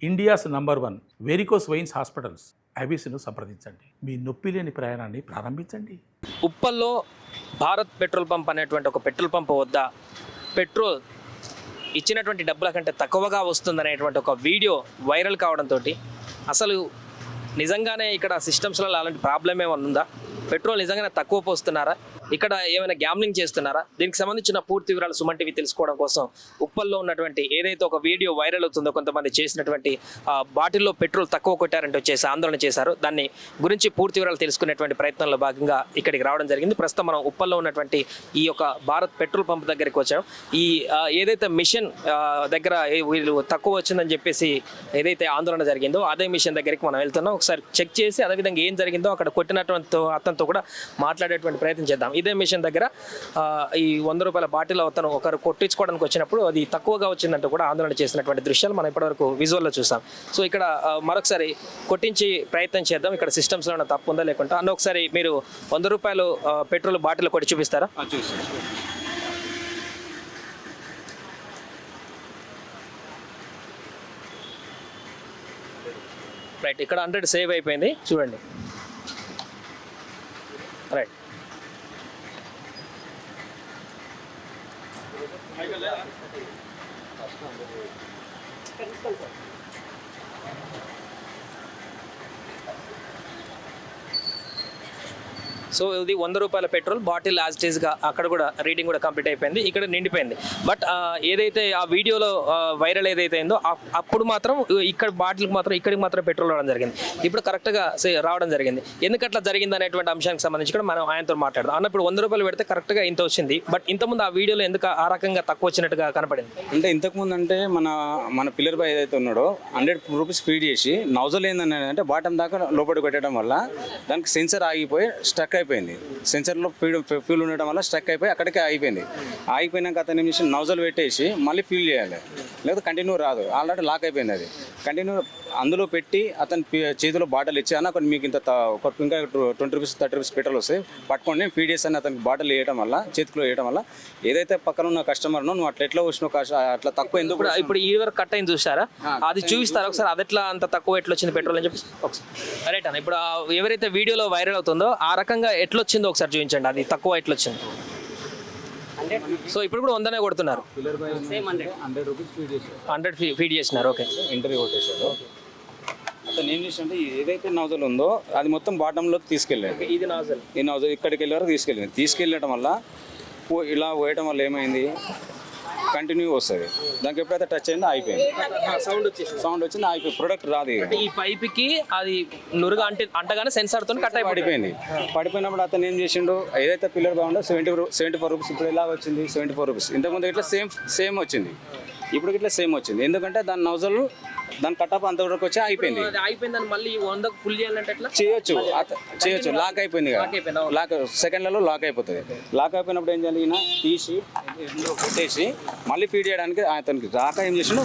India's number 1 varicose veins hospitals ఐబీసీను సంప్రదించండి. మీ నొప్పి లేని ప్రయాణాన్ని ప్రారంభించండి. ఉప్పల్లో భారత్ పెట్రోల్ పంప్ అనేటువంటి ఒక పెట్రోల్ పంప్ వద్ద పెట్రోల్ ఇచ్చినటువంటి డబ్బుల కంటే తక్కువగా వస్తుందనేటువంటి ఒక వీడియో వైరల్ కావడంతో అసలు నిజంగానే ఇక్కడ సిస్టమ్స్లో అలాంటి ప్రాబ్లం ఏమైనా ఉందా? పెట్రోల్ నిజంగానే తక్కువ పోస్తున్నారా? ఇక్కడ ఏమైనా గ్యామ్లింగ్ చేస్తున్నారా? దీనికి సంబంధించిన పూర్తి వివరాలు సుమన్ టీవీ తెలుసుకోవడం కోసం ఉప్పల్లో ఉన్నటువంటి ఏదైతే ఒక వీడియో వైరల్ అవుతుందో, కొంతమంది చేసినటువంటి బాటిల్లో పెట్రోల్ తక్కువ కొట్టారంటే వచ్చేసి ఆందోళన చేశారు. దాన్ని గురించి పూర్తి వివరాలు తెలుసుకునేటువంటి ప్రయత్నంలో భాగంగా ఇక్కడికి రావడం జరిగింది. ప్రస్తుతం మనం ఉప్పల్లో ఉన్నటువంటి ఈ యొక్క భారత్ పెట్రోల్ పంప్ దగ్గరికి వచ్చాం. ఈ ఏదైతే మిషన్ దగ్గర వీళ్ళు తక్కువ వచ్చిందని చెప్పేసి ఏదైతే ఆందోళన జరిగిందో అదే మిషన్ దగ్గరికి మనం వెళ్తున్నాం. ఒకసారి చెక్ చేసి అదేవిధంగా ఏం జరిగిందో అక్కడ కొట్టినటువంటి అతనితో కూడా మాట్లాడేటువంటి ప్రయత్నం చేద్దాం. ఇదే మిషన్ దగ్గర ఈ 100 రూపాయల బాటిల్ అతను ఒకరు కొట్టించుకోవడానికి వచ్చినప్పుడు అది తక్కువగా వచ్చిందంటూ కూడా ఆందోళన చేసినటువంటి దృశ్యాలు మనం ఇప్పటివరకు విజువల్లో చూసాం. సో ఇక్కడ మరొకసారి కొట్టించి ప్రయత్నం చేద్దాం. ఇక్కడ సిస్టమ్స్లో ఏమైనా తప్పు ఉందా లేకుంటే అన్న ఒకసారి మీరు 100 రూపాయలు పెట్రోల్ బాటిల్ కొట్టి చూపిస్తారా? రైట్, ఇక్కడ 100 సేవ్ అయిపోయింది చూడండి. రైట్, సో ఇది 100 రూపాయల పెట్రోల్ బాటిల్ యాజ్ ఇట్ ఈస్గా అక్కడ కూడా రీడింగ్ కూడా కంప్లీట్ అయిపోయింది, ఇక్కడ నిండిపోయింది. బట్ ఏదైతే ఆ వీడియోలో వైరల్ ఏదైతే అయిందో అప్పుడు మాత్రం ఇక్కడ బాటిల్కి మాత్రం ఇక్కడికి మాత్రం పెట్రోల్ రావడం జరిగింది. ఇప్పుడు కరెక్ట్గా రావడం జరిగింది. ఎందుకట్లా జరిగింది అనేటువంటి అంశానికి సంబంధించి కూడా మనం ఆయనతో మాట్లాడదాం. అన్న ఇప్పుడు 100 రూపాయలు పెడితే కరెక్ట్గా ఇంత వచ్చింది, బట్ ఇంతకుముందు ఆ వీడియోలో ఎందుకు ఆ రకంగా తక్కువ వచ్చినట్టుగా కనపడింది? అంటే ఇంతకుముందు అంటే మన పిల్లర్ బాయ్ ఏదైతే ఉన్నాడో 100 రూపీస్ ఫీడ్ చేసి నౌజల్ ఏంటంటే బాటం దాకా లోపలికి పెట్టడం వల్ల దానికి సెన్సర్ ఆగిపోయి స్టక్ అయిపోయింది. సెన్సర్లో ఫ్యూల్ ఉండడం వల్ల స్ట్రక్ అయిపోయి అక్కడికే ఆగిపోయింది. ఆగిపోయినాక అతను ఏం చేసి నౌజల్ పెట్టేసి మళ్ళీ ఫ్యూల్ చేయాలి, లేకపోతే కంటిన్యూ రాదు. ఆల్రెడీ లాక్ అయిపోయింది. అది కంటిన్యూ అందులో పెట్టి అతని చేతిలో బాటిల్ ఇచ్చి అన్న కొన్ని మీకు ఇంత ఇంకా 20 రూపీస్ 30 రూపీస్ పెట్రోల్ వస్తాయి పట్టుకొని నేను ఫీడ్ చేస్తాను అతనికి బాటిల్ వేయడం వల్ల, చేతిలో వేయడం వల్ల ఏదైతే పక్కన ఉన్న కస్టమర్ను నువ్వు అట్లా ఎట్లా వచ్చినావు అట్లా తక్కువ ఎందుకు ఇప్పుడు ఈ వరకు కట్ అయింది చూసారా? అది చూపిస్తారా ఒకసారి? అది ఎట్లా అంత తక్కువ ఎట్లా వచ్చింది పెట్రోల్ అని చెప్పి ఒకసారి రైట్ అన్న. ఇప్పుడు ఎవరైతే వీడియోలో వైరల్ అవుతుందో ఆ రకంగా ఎట్లా వచ్చిందో ఒకసారి చూపించండి. అది తక్కువ ఎట్లా వచ్చింది? సో ఇప్పుడు కూడా 100నే కొడుతున్నారు. 100 ఫీడ్ చేసినారు. ఓకే, ఇంటర్వ్యూ కొట్టేశారు. అతను ఏం చేసి అంటే ఏదైతే నౌజల్ ఉందో అది మొత్తం బాటంలోకి తీసుకెళ్ళాడు. ఇది నాజల్, ఈ నౌజల్ ఇక్కడికి వెళ్ళే వరకు తీసుకెళ్ళడం వల్ల ఇలా పోయడం వల్ల ఏమైంది, కంటిన్యూ వస్తుంది. దానికి ఎప్పుడైతే టచ్ అయిందో అయిపోయింది, సౌండ్ వచ్చింది, అయిపోయి ప్రొడక్ట్ రాదు. ఈ పైప్కి అది నురుగా అంటగానే సెన్సార్తో కట్ పడిపోయింది. పడిపోయినప్పుడు అతను ఏం చేసిండు, ఏదైతే పిల్లర్ బాగుందో 74 రూపీస్ ఇప్పుడు ఎలా వచ్చింది 74 రూపీస్. ఇంతకుముందు ఇట్లా సేమ్ వచ్చింది, ఇప్పుడు ఇట్లా సేమ్ వచ్చింది. ఎందుకంటే దాని నౌజల్ దాని కట్టప్ అంతవరకు వచ్చి అయిపోయింది. మళ్ళీ 100 ఫుల్ చేయాలంటే చేయొచ్చు లాక్ అయిపోయింది కదా, లాక్ సెకండ్లలో లాక్ అయిపోతుంది. లాక్ అయిపోయినప్పుడు ఏం చేయాలి, ఈయన తీసి పెట్టేసి మళ్ళీ ఫీడ్ చేయడానికి అతనికి రాక ఏం చేసిండు,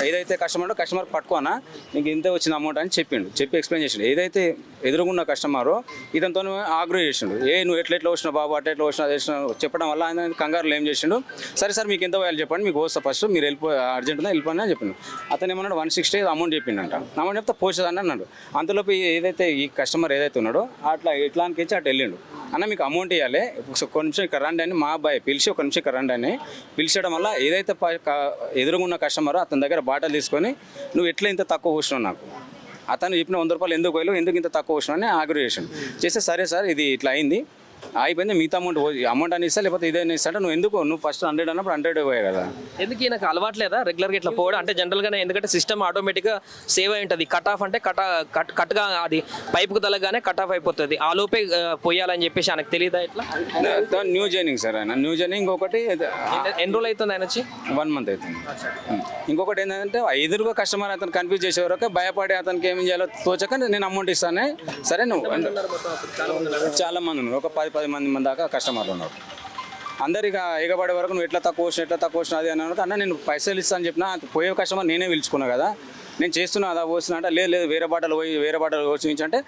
ఏదైతే కస్టమర్ పట్టుకోనా నీకు ఇంత వచ్చిన అమౌంట్ అని చెప్పి ఎక్స్ప్లెయిన్ చేసిండు. ఏదైతే ఎదురుగున్న కస్టమర్ ఇతనితో ఆగ్రో చేసిండు, నువ్వు ఎట్లా వచ్చినావు బాబు, ఎట్లా వచ్చినా చెప్పడం వల్ల ఆయన కంగారులో ఏం చేసిండు, సరే సార్ మీకు ఎంత పోయాలి చెప్పండి, మీకు వస్తా ఫస్ట్ మీరు అర్జెంట్ వెళ్ళిపోయినా అని చెప్పిండు. అతను ఏమన్నాడు 160 అమౌంట్ చెప్పిండంట. అమౌంట్ చెప్తే పోసేదని అన్నాడు. అంతలోపు ఏదైతే ఈ కస్టమర్ ఏదైతే ఉన్నాడో అట్లా ఎట్లా అనిపించి అటు వెళ్ళిండు. అన్న మీకు అమౌంట్ ఇవ్వాలి, ఒక నిమిషం ఇక్కడ రండి అని మా అబ్బాయి పిలిచి ఒక నిమిషం ఇక్కడ రండి అని పిలిచడం వల్ల ఏదైతే ఎదురుగున్న కస్టమర్ అతని దగ్గర బాటలు తీసుకొని నువ్వు ఎట్లా ఇంత తక్కువ పోసినావు, నాకు అతను చెప్పిన 100 రూపాయలు ఎందుకు పోయాలి, ఎందుకు ఇంత తక్కువ పోసినావు అని ఆగ్రహం చేస్తే సరే సార్ ఇది ఇట్లా అయింది, అయిపోయింది, మిగతా అమౌంట్ అని ఇస్తా లేకపోతే ఇదే ఇస్తా, నువ్వు ఫస్ట్ 100 అన్నప్పుడు 100 పోయాయి కదా. ఎందుకు నాకు అలవాట్లేదా రెగ్యులర్గా ఇట్లా పోవడం? అంటే జనరల్గానే ఎందుకంటే సిస్టమ్ ఆటోమేటిక్గా సేవ్ అయి ఉంటుంది. కట్ ఆఫ్ అంటే కట్గా అది పైపుకు తలగానే కట్ ఆఫ్ అయిపోతుంది, ఆ లోపే పోయాలని చెప్పేసి ఆయనకు తెలియదా? ఇట్లా న్యూ జాయినింగ్ సార్, ఆయన న్యూ జాయినింగ్. ఇంకొకటి ఎన్ని రోజులు అవుతుంది ఆయన వచ్చి? 1 మంత్ అవుతుంది. ఇంకొకటి ఏంటంటే ఎదురుగా కస్టమర్ అతను కన్ఫ్యూజ్ చేసే వరకు భయపడి అతనికి ఏం చేయాలో తోచక నేను అమౌంట్ ఇస్తానే సరే నువ్వు చాలా మంది ఉన్నారు, ఒక 10 మంది దాకా కస్టమర్లు ఉన్నారు. అందరిగా ఎగబడే వరకు నువ్వు ఎట్లా తక్కువ వచ్చినా అది అని అన్న నేను పైసలు ఇస్తాను అని చెప్పిన పోయే కస్టమర్ నేనే పిలుచుకున్నా కదా, నేను చేస్తున్నా అదా పోస్తున్నా అంటే లేదు వేరే బాటలు పోయి అంటే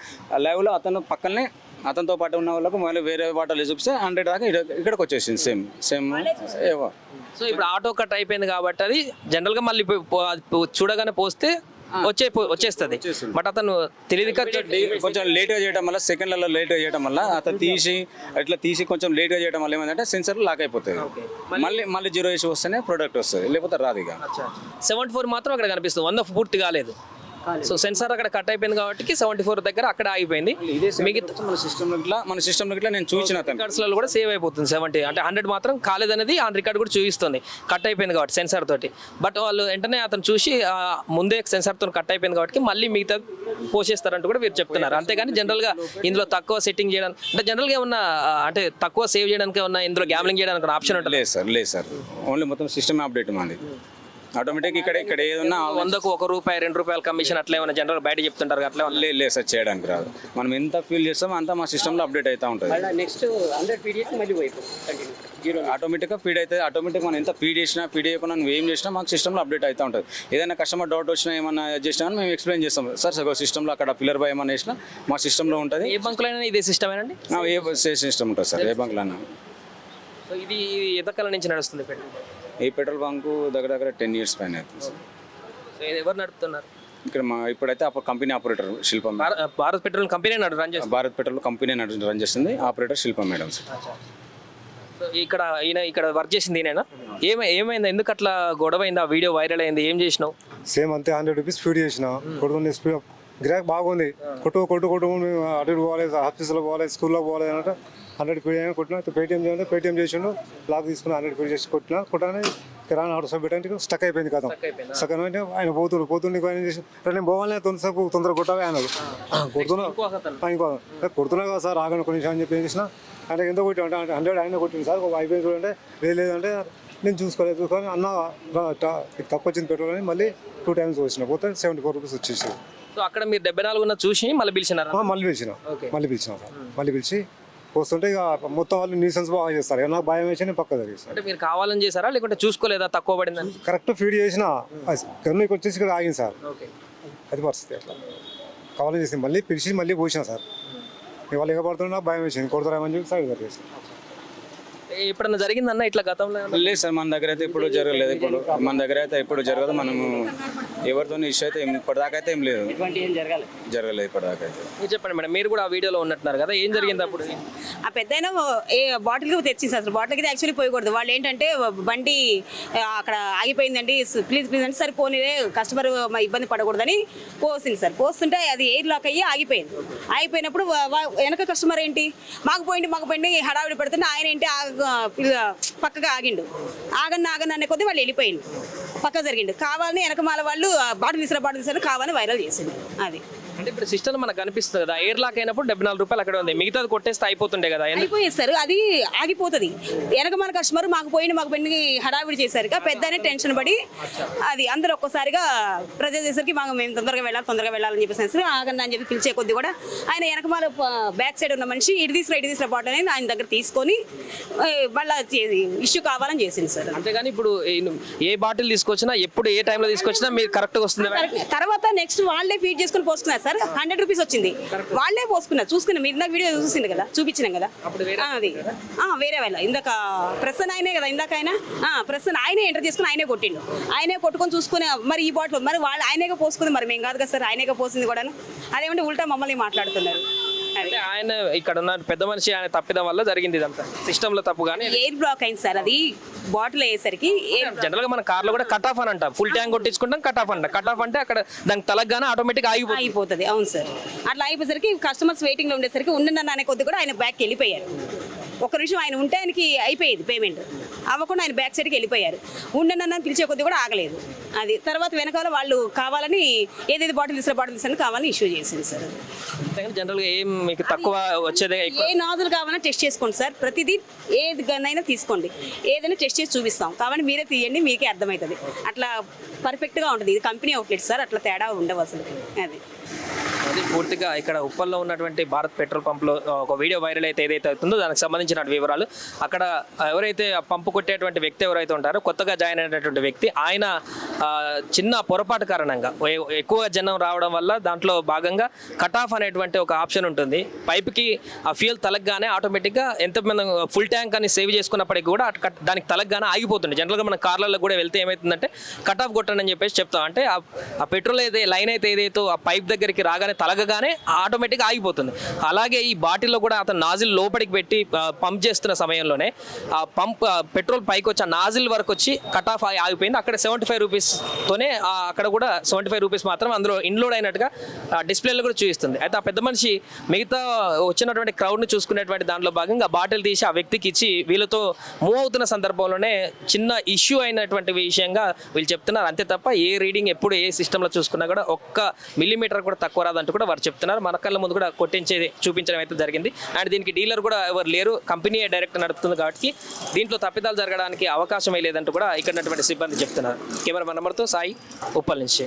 లైవ్లో అతను పక్కనే అతనితో పాటు ఉన్న వాళ్ళకు మళ్ళీ వేరే బాటలు చూపిస్తే 100 దాకా ఇక్కడికి వచ్చేసింది సేమ్ ఏవో. సో ఇప్పుడు ఆటో కట్ అయిపోయింది కాబట్టి అది జనరల్గా మళ్ళీ చూడగానే పోస్తే వచ్చేస్తుంది. బట్ అతను తెలివిగా కొంచెం లేట్గా చేయడం వల్ల సెకండ్లలో లేట్గా చేయడం వల్ల అతను తీసి కొంచెం లేట్గా చేయడం వల్ల ఏమైందంటే సెన్సర్ లాక్ అయిపోతుంది. మళ్ళీ 0 ఇష్యూ వస్తేనే ప్రోడక్ట్ వస్తుంది, లేకపోతే రాదు. ఇక 74 మాత్రం అక్కడ కనిపిస్తుంది, 100 పూర్తి కాలేదు. సో సెన్సార్ అక్కడ కట్ అయిపోయింది కాబట్టి 74 దగ్గర అక్కడ ఆగిపోయింది. మిగతా మన సిస్టమ్ ఇట్లా నేను చూసిన రికార్డ్స్లలో కూడా సేవ్ అయిపోతుంది. 70 అంటే 100 మాత్రం కాలేదనేది ఆ రికార్డ్ కూడా చూపిస్తుంది, కట్ అయిపోయింది కాబట్టి సెన్సార్ తోటి. బట్ వాళ్ళు వెంటనే అతను చూసి ముందే సెన్సార్ తో కట్ అయిపోయింది కాబట్టి మళ్ళీ మిగతా పోసేస్తారంటూ కూడా మీరు చెప్తున్నారు. అంతేగాని జనరల్గా ఇందులో తక్కువ సెట్టింగ్ చేయడానికి అంటే జనరల్గా ఏమన్నా అంటే తక్కువ సేవ్ చేయడానికి ఏమన్నా ఇందులో గ్యామ్లింగ్ చేయడానికి ఆప్షన్ ఉంటుంది? లేదు సార్ ఓన్లీ మొత్తం సిస్టమ్ అప్డేట్ మాది ఆటోమేటిక్. ఇక్కడ ఏదన్నా 100కు ₹1 ₹2 కమిషన్ అట్లా ఏమైనా జనరల్ బయట చెప్తుంటారు అట్లా లేదు సార్, చేయడానికి రాదు. మనం ఎంత ఫీల్ చేస్తామో అంతా మా సిస్టంలో అప్డేట్ అవుతూ ఉంటుంది. నెక్స్ట్ 100 PDS మళ్ళీ ఆటోమేటిక్గా ఫీడ్ అవుతుంది. ఆటోమేటిక్ మనం ఎంత ఫీడ్ చేయకుండా నువ్వు ఏం చేసినా మాకు సిస్టంలో అప్డేట్ అవుతూ ఉంటుంది. ఏదైనా కస్టమర్ డౌట్ వచ్చినా ఏమన్నా చేసినా కానీ మేము ఎక్స్ప్లెయిన్ చేస్తాం. సార్ సిస్టంలో అక్కడ పిల్లర్ బై ఏమన్నా వేసినా మా సిస్టంలో ఉంటుంది. ఏ బంకులో అయినా ఇదే సిస్టమ్ ఏనండి? ఏ సిస్టమ్ ఉంటుంది సార్, ఏ బంకులో అయినా. సో ఇది ఎంతకాలం నుంచి నడుస్తుంది ఈ పెట్రోల్ బంకు దగ్గర 10 years పైన అవుతుంది సార్. సో ఇది ఎవరు నడుపుతున్నారు ఇక్కడ? ఇప్పుడైతే కంపెనీ ఆపరేటర్ శిల్పం. భారత్ పెట్రోల్ కంపెనీ రన్ చేస్తుంది. భారత్ పెట్రోల్ కంపెనీ రన్ చేస్తుంది, ఆపరేటర్ శిల్పం మేడం సార్. సో ఇక్కడ వర్క్ చేసింది ఈయన. ఏమైంది, ఎందుకు అట్లా గొడవ అయింది, ఆ వీడియో వైరల్ అయింది, ఏం చేసినావు? సేమ్ అంతే, 100 రూపీస్ ఫీడ్ చేసిన కొడుకుని స్పీడ్ గిరాక్ బాగుంది. కొట్టు అటు పోవాలి, ఆఫీస్లో పోవాలి, స్కూల్లో పోవాలి అంటే 100 ఫీడ్ అయినా కొట్టినా. పేటీఎం చేయాలంటే పేటీఎం చేసిండు, లాక్ తీసుకుని 100 ఫీడ్ చేసి కొట్టానే కిరాణా ఆటో సబ్ పెట్టడానికి స్టక్ అయిపోయింది కదా. స్టక్ అంటే ఆయన పోతుండే ఆయన చేసి నేను పోవాలనే తొందరగా కొట్టాలి ఆయన కొడుతున్నా కదా సార్ ఆగండి కొన్ని నిమిషం అని చెప్పి ఏం చేసిన అంటే ఎంత కొట్టి అంటే 100 ఆయన కొట్టింది సార్. అయిపోయింది చూడంటే లేదంటే నేను చూసుకొని అన్న తక్కువ వచ్చింది పెట్రోల్ అని మళ్ళీ 2 times వచ్చిన పోతే 74 రూపీస్ వచ్చేసి. సో అక్కడ మీరు 74 చూసి మళ్ళీ పిలిచినారా? మళ్ళీ పిలిచిన సార్. మళ్ళీ పిలిచి వస్తుంటే ఇక మొత్తం వాళ్ళు న్యూసెన్స్ బాగా చేస్తారు. ఇక నాకు భయం వేసి నేను పక్క జరిగేస్తాను. అంటే మీరు కావాలని చేశారా లేకుంటే చూసుకోలేదా తక్కువ పడిందని? కరెక్ట్ ఫీడ్ చేసిన కన్నుకి వచ్చేసి ఇక్కడ ఆగింది సార్. అది పరిస్థితి అట్లా కావాలని చేసి మళ్ళీ పిలిచి మళ్ళీ పోసిన సార్. ఇవాళ ఇక పడుతుంటే నాకు భయం వేసింది, కొడతారేమని చెప్పి సైడ్ జరిగేస్తాను. ఎప్పుడన్నా జరిగిందన్న ఇట్లా గతంలో? లేదు సార్, మన దగ్గర అయితే ఇప్పుడు జరగలేదు. మన దగ్గర అయితే ఎప్పుడు జరగదు. మనము ఎవరితో ఇష్యూ అయితే ఇప్పటిదాకా అయితే ఏం లేదు, జరగలేదు ఇప్పటిదాకా అయితే. మీరు చెప్పండి మేడం, మీరు కూడా ఆ వీడియోలో ఉన్నట్టున్నారు కదా, ఏం జరిగింది అప్పుడు? ఆ పెద్ద ఏ బాటిల్ తెచ్చింది అసలు. బాటిల్కి యాక్చువల్లీ పోయకూడదు. వాళ్ళు ఏంటంటే బండి అక్కడ ఆగిపోయిందండి, ప్లీజ్ అంటే సరే పోనీరే కస్టమర్ ఇబ్బంది పడకూడదని పోసింది సార్. పోస్తుంటే అది ఎయిర్ లాక్ అయ్యి ఆగిపోయింది. ఆగిపోయినప్పుడు వెనక కస్టమర్ ఏంటి మాకు పోయింది హడావిడి పెడుతుంటే ఆయన ఏంటి పక్కగా ఆగిండు. ఆగన్న అనే కొద్దీ వాళ్ళు వెళ్ళిపోయిండు, పక్క జరిగిండు. కావాలని వెనకమాల వాళ్ళు బాటిల్ తీసారు కావాలని వైరల్ చేసింది. అది అంటే ఇప్పుడు సిస్టమ్ మనకు కనిపిస్తుంది కదా, ఎయిర్ లాక్ అయినప్పుడు ₹74 అక్కడ ఉంది, మిగతాది కొట్టేస్తే అయిపోతుండే కదా. అయిపోయేస్తారు, అది ఆగిపోతుంది. వెనకమాల కస్టమర్ మాకు పోయింది హడావిడి చేశారు. పెద్దనే టెన్షన్ పడి అది అందరూ ఒక్కసారిగా ప్రెజర్ చేసరికి మేము తొందరగా వెళ్ళాలని చెప్పేసి ఆగండి అని చెప్పి పిలిచే కొద్ది కూడా ఆయన వెనకమాల బ్యాక్ సైడ్ ఉన్న మనిషి ఇటు తీసుకురా బాటిల్ అనేది ఆయన దగ్గర తీసుకొని మళ్ళీ ఇష్యూ కావాలని చేసింది సార్. అంతేగాని ఇప్పుడు ఏ బాటిల్ తీసుకొచ్చినా ఎప్పుడు ఏ టైంలో తీసుకొచ్చినా మీరు కరెక్ట్గా వస్తుంది. తర్వాత నెక్స్ట్ వాళ్ళే ఫీడ్ చేసుకుని పోసుకున్నారు సార్. 100 రూపీస్ వచ్చింది, వాళ్ళే పోసుకున్నారు. చూసుకున్నా మీరు ఇందాక వీడియో చూసింది కదా, చూపించినాం కదా. అది వేరే వాళ్ళ ఇందాక ప్రసన్న ఆయనే కదా, ఇందాక ఆయన ప్రసన్న ఆయనే ఎంటర్ చేసుకుని ఆయనే కొట్టిండు. ఆయనే కొట్టుకొని చూసుకుని మరి ఈ బాటిల్ మరి వాళ్ళు ఆయనేగా పోసుకుంది, మరి మేము కాదు కదా సార్, ఆయనేగా పోసింది కూడా. అదేమంటే ఉల్టా మమ్మల్ని మాట్లాడుతున్నారు. అంటే ఆయన ఇక్కడ ఉన్న పెద్ద మనిషి ఆయన తప్పిదం వల్ల జరిగింది ఇదంతా, సిస్టమ్ లో తప్పు. కానీ ఎయిర్ బ్లాక్ అయింది సార్. అది బాటిల్ అయ్యేసరికి జనరల్ గా మన కార్ లో కూడా కట్ ఆఫ్ అని అంట, ఫుల్ ట్యాంక్ కొట్టించుకుంటాం కట్ ఆఫ్ అంట. కట్ ఆఫ్ అంటే అక్కడ దానికి తలగానే ఆటోమేటిక్ ఆగిపోతుంది. అవును సార్, అట్లా అయిపోయేసరికి కస్టమర్స్ వెయిటింగ్ లో ఉండేసరికి ఉండన్న అనే కొద్ది కూడా ఆయన బ్యాక్ వెళ్ళిపోయారు. ఒక నిమిషం ఆయన ఉంటే ఆయనకి అయిపోయేది పేమెంట్, అవ్వకుండా ఆయన బ్యాక్ సైడ్కి వెళ్ళిపోయారు. ఉండనన్న పిలిచే కొద్ది కూడా ఆగలేదు. అది తర్వాత వెనకాల వాళ్ళు కావాలని ఏదైతే బాటిల్ తీసారని కావాలని ఇష్యూ చేసింది సార్. జనరల్గా ఏం మీకు తక్కువ వచ్చేదే, ఏ నాజులు కావాలన్నా టెస్ట్ చేసుకోండి సార్. ప్రతిదీ ఏది గన్నైనా తీసుకోండి, ఏదైనా టెస్ట్ చేసి చూపిస్తాం. కాబట్టి మీరే తీయండి, మీకే అర్థమవుతుంది. అట్లా పర్ఫెక్ట్గా ఉంటుంది. ఇది కంపెనీ అవుట్లెట్ సార్, అట్లా తేడా ఉండవు అసలు. అది అది పూర్తిగా ఇక్కడ ఉప్పల్లో ఉన్నటువంటి భారత్ పెట్రోల్ పంప్లో ఒక వీడియో వైరల్ అయితే ఏదైతే అవుతుందో దానికి సంబంధించిన వివరాలు. అక్కడ ఎవరైతే ఆ పంపు కొట్టేటువంటి వ్యక్తి ఎవరైతే ఉంటారో కొత్తగా జాయిన్ అయినటువంటి వ్యక్తి, ఆయన చిన్న పొరపాటు కారణంగా ఎక్కువ జనం రావడం వల్ల దాంట్లో భాగంగా కట్ ఆఫ్ అనేటువంటి ఒక ఆప్షన్ ఉంటుంది. పైప్కి ఆ ఫ్యూయల్ తలగ్గానే ఆటోమేటిక్గా ఎంత మనం ఫుల్ ట్యాంక్ అని సేవ్ చేసుకున్నప్పటికీ కూడా దానికి తలగ్గానే ఆగిపోతుంది. జనరల్గా మన కార్లలో కూడా వెళ్తే ఏమవుతుందంటే కట్ ఆఫ్ కొట్టండి అని చెప్పేసి చెప్తాం. అంటే ఆ పెట్రోల్ అయితే లైన్ అయితే ఏదైతే ఆ పైప్ దగ్గరికి రాగానే తలగగానే ఆటోమేటిక్గా ఆగిపోతుంది. అలాగే ఈ బాటిల్లో కూడా అతను నాజిల్ లోపలికి పెట్టి పంప్ చేస్తున్న సమయంలోనే ఆ పంప్ పెట్రోల్ పైకి వచ్చి ఆ నాజిల్ వరకు వచ్చి కట్ ఆఫ్ ఆగిపోయింది. అక్కడ 75 రూపీస్తోనే అక్కడ కూడా 75 రూపీస్ మాత్రం అందులో ఇన్లోడ్ అయినట్టుగా డిస్ప్లేలో కూడా చూపిస్తుంది. అయితే ఆ పెద్ద మనిషి మిగతా వచ్చినటువంటి క్రౌడ్ని చూసుకునేటువంటి దాంట్లో భాగంగా బాటిల్ తీసి ఆ వ్యక్తికి ఇచ్చి వీళ్ళతో మూవ్ అవుతున్న సందర్భంలోనే చిన్న ఇష్యూ అయినటువంటి విషయంగా వీళ్ళు చెప్తున్నారు. అంతే తప్ప ఏ రీడింగ్ ఎప్పుడు ఏ సిస్టంలో చూసుకున్నా కూడా ఒక్క మిల్లీమీటర్ కూడా తక్కువ రాదంటూ కూడా వారు చెప్తున్నారు. మన కళ్ళ ముందు కూడా కొట్టించేది చూపించడం అయితే జరిగింది. అండ్ దీనికి డీలర్ కూడా ఎవరు లేరు, కంపెనీ డైరెక్ట్ నడుపుతుంది కాబట్టి దీంట్లో తప్పిదాలు జరగడానికి అవకాశమే లేదంటూ కూడా ఇక్కడ ఉన్నటువంటి సిబ్బంది చెప్తున్నారు. కెమెరా నెంబర్తో సాయి, ఉప్పల్ నుంచి.